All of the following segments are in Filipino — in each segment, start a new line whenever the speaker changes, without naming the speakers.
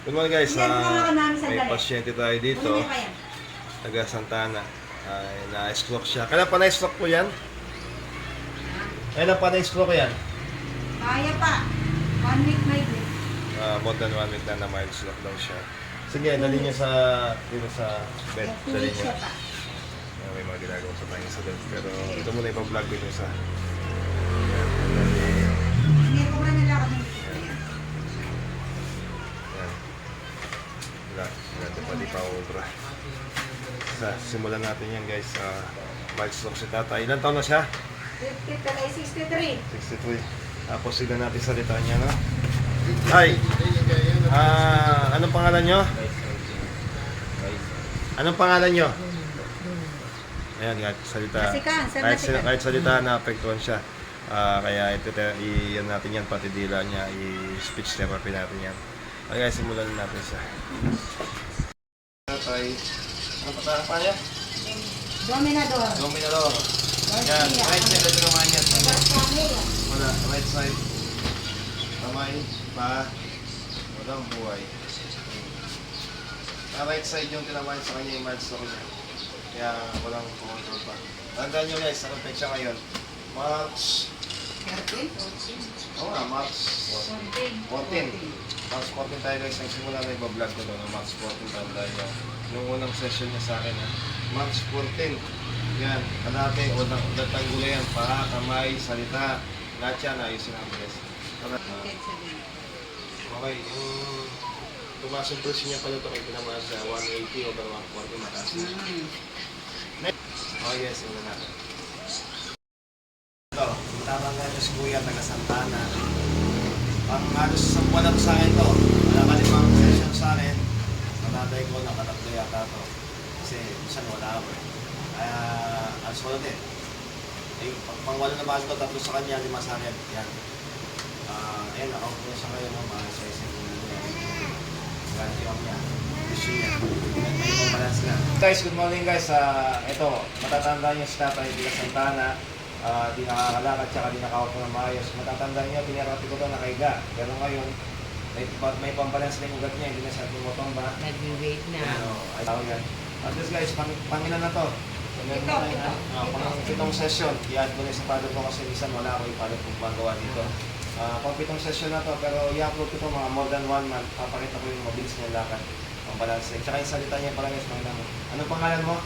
Good morning guys, may
sandali.
pasyente tayo dito,
Bumili pa yan.
taga Santana. Ay, na-stroke siya. Kailan pa na-stroke po yan? Kailan pa na-stroke yan?
Kaya pa. 1 week may week.
More than 1 week na mild stroke daw siya. Sige, dali niyo sa, dito sa bed.
Two
Dali
weeks
niyo.
siya pa.
May mga ginagawa sa tayo sa bed. Pero ito muna ipa-vlog dito sa...
Hindi ko na nila kami.
Yan. Wala. Natin pa di pa obra. Simulan natin yan guys. Mild stroke si tatay. Ilan taon na siya?
63.
63. Tapos sila natin salita niya, no? Hi! Anong pangalan nyo? Anong pangalan nyo? Ayan, kahit salita. Kahit salita na apektuhan siya. Kaya ito, iyan natin yan, pati dila niya, i-speech therapy natin yan. Kaya simulan natin siya. Tatay, ano pa niya?
Dominador.
Dominador. Yan, right side, ito naman yan. Wala, right side. Kamay, pa, walang buhay. Right side yung tinamaan sa kanya yung mild stroke niya. Kaya walang control pa. Tandaan nyo guys, anong petsa ngayon? March.
14?
Oo nga, March 14. March 14 tayo guys, nagsimula na iba-vlog ko doon. March 14 tayo. Nung unang session niya sa akin, March 14. Yan, kalate, unang tanggula yan. Paa, kamay, salita. Lahat yan, ayusin namin guys. Okay, yung tumaas yung presyo niya pala ito kay pinamaas sa 180 over 140 mataas na. Oh yes, yun na natin. Ito, tatanggal niya si Kuya, taga Santana. Pang halos sa buwan sa akin to, nakalimang session sa akin. Matatay ko, nakatatlo yata to. Kasi minsan wala ako eh. Kaya, alas wala din. Eh, pang wala naman ko, tatlo sa kanya, 5 sa akin. Yan. Ayan, ako po sa ngayon, mga sa isang ganti ako niya. Gusto niya. May balance na. Guys, good morning guys. Ito, matatanda niyo si Tatay Dila Santana. Di nakakalakad, tsaka di nakaupo ng maayos. Matatanda niyo, pinarati ko ito nakahiga. Pero ngayon, may pambalance na yung ugat niya. Hindi na siya tumutomba.
Nag-wait na.
Ay, tao yan. At least guys, pangilan na to. Pang-pitong session. I-add ko na sa father ko kasi minsan wala ako yung father kong magawa dito. Pang-pitong session na to, pero i-upload ko ito mga more than 1 month. Papakita ko yung mabilis niya lakad. Pang-balance. Tsaka yung salita niya parang yung mga mo. Anong pangalan mo?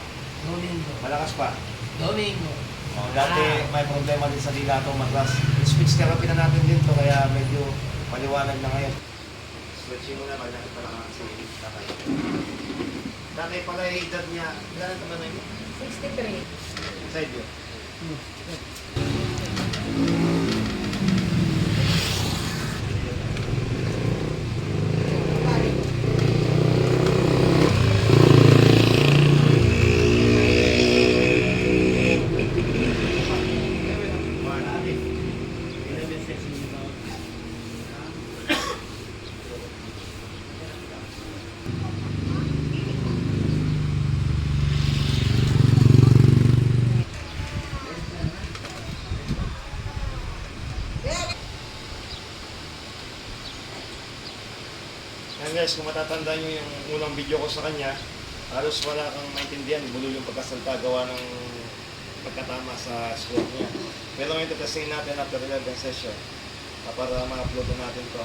Domingo.
Malakas pa.
Domingo.
Dati may problema din sa dila itong matras. Speech therapy na natin din to, kaya medyo maliwanag na ngayon. Switching mo na, kaya pa lang ang si tatay. Dati pala yung edad niya, ilan naman na yun?
63.
Side view. Yan guys, kung matatanda nyo yung unang video ko sa kanya, halos wala kang maintindihan, bulol yung pagkasalta gawa ng pagkatama sa stroke niya. Pero ngayon testing natin after 11 session para ma-upload natin to.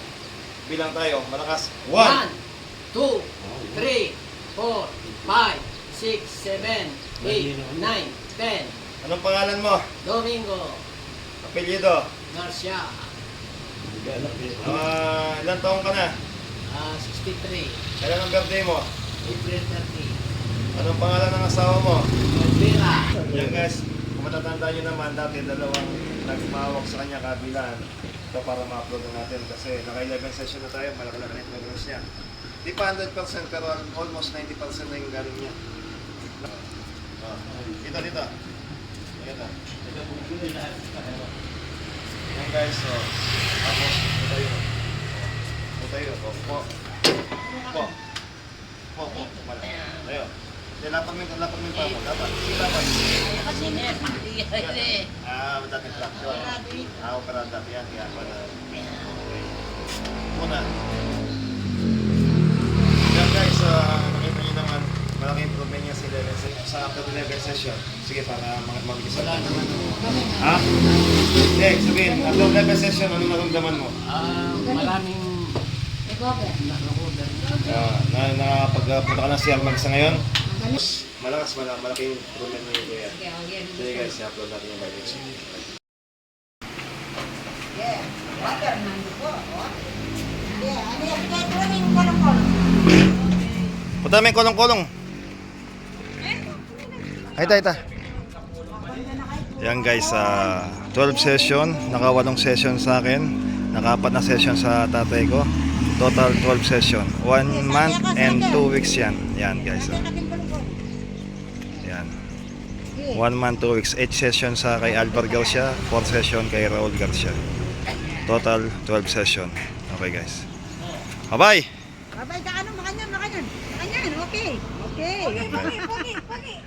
Bilang tayo, malakas. 1,
1, 2, 3, 4, 5, 6, 7, 8, 9, 10.
Anong pangalan mo?
Domingo.
Apelyido?
Garcia.
Ilan taong ka na?
63.
Kailan ang birthday mo?
April 30.
Anong pangalan ng asawa mo?
Olvera.
Yan guys, kung matatanda nyo naman, dati dalawang nagmawak sa kanya kabilaan. Ito para ma-upload na natin kasi naka-11 session na tayo, malaki-laki na yung progress niya. Di pa 100% pero almost 90% na yung galing niya. Dito. Ito. Yan guys, so. Tapos, ito yun. Po. Wala. Tayo. Lapat mo yung pa mo. Dapat. Dapat.
Kasi hindi.
Dating traction. Operada. Yan. Okay. Muna. session. Sige, para mabilis
Wala
ako.
naman ako.
Ha? Hindi, sabihin, tatlong level session, ano naramdaman mo?
Maraming
Recover.
nakukudan.
Nakapagpunta ka ng CR Mag sa ngayon?
Ang galing.
Malaking improvement mo yung kuya.
Sige, oh, yan.
Sige guys, i-upload natin yung mileage.
Yeah. Water, nando po. Yeah, ano yan? Kaya ito yung kolong-kolong.
Punta namin kolong-kolong. Ay, ita. Yan guys, 12 session, naka 8 session sa akin, naka 4 na session sa tatay ko. Total 12 session. 1 month and 2 weeks yan. Yan guys. Yan. 1 month, 2 weeks. 8 session sa kay Alvar Garcia, 4 session kay Raul Garcia. Total 12 session. Okay guys. Bye-bye!
Babay ka ano, makanyan. Okay. Okay.